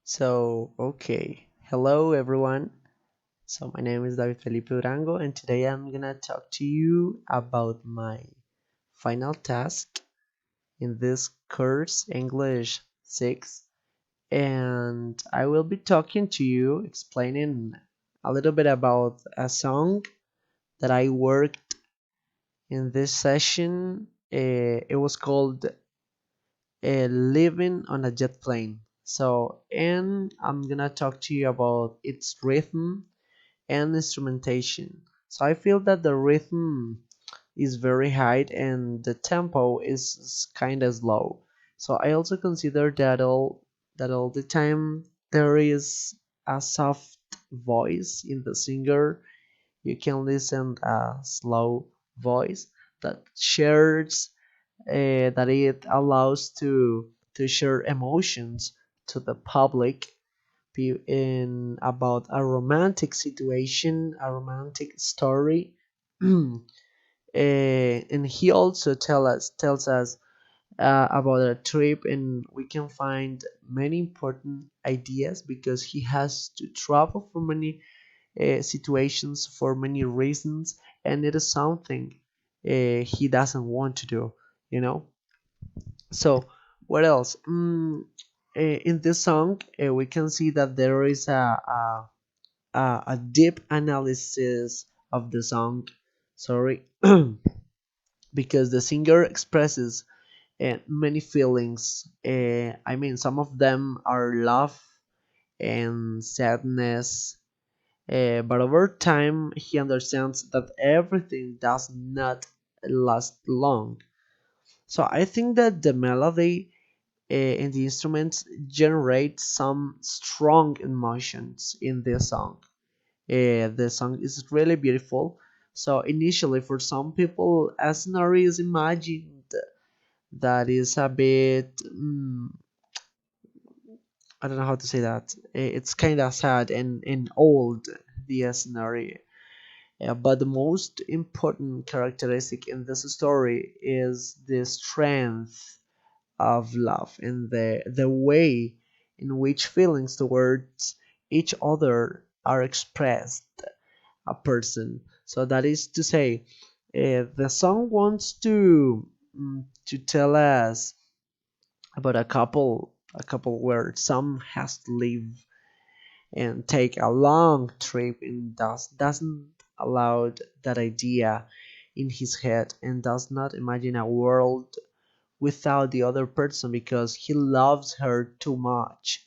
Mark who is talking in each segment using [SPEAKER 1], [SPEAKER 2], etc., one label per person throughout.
[SPEAKER 1] Okay. Hello everyone. My name is David Felipe Durango, and today I'm gonna talk to you about my final task in this course, English 6. And I will be talking to you, explaining a little bit about a song that I worked in this session. It was called Living on a Jet Plane. And I'm gonna talk to you about its rhythm and instrumentation. So I feel that the rhythm is very high and the tempo is kind of slow. So I also consider that all the time there is a soft voice in the singer. You can listen a slow voice that shares that it allows to share emotions to the public in about a romantic situation, a romantic story. And he also tells us about a trip, and we can find many important ideas because he has to travel for many situations for many reasons, and it is something he doesn't want to do, you know. So what else? In this song, we can see that there is a deep analysis of the song. Sorry, because the singer expresses many feelings. I mean, some of them are love and sadness. But over time, he understands that everything does not last long. So I think that the melody and the instruments generate some strong emotions in this song. The song is really beautiful. So initially, for some people, a scenario is imagined that is a bit, I don't know how to say that. It's kind of sad and old, the scenario. But the most important characteristic in this story is the strength of love and the way in which feelings towards each other are expressed a person. So that is to say, the song wants to tell us about a couple where some has to leave and take a long trip and doesn't allow that idea in his head and does not imagine a world without the other person because he loves her too much,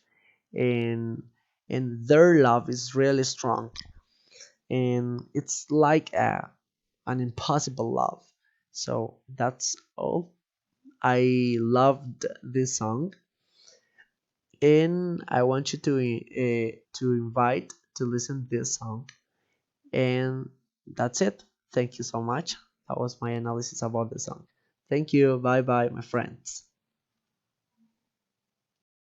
[SPEAKER 1] and their love is really strong, and it's like an impossible love. So that's all. I loved this song, and I want you to invite to listen this song. And that's it. Thank you so much. That was my analysis about the song. Thank you. Bye bye, my friends.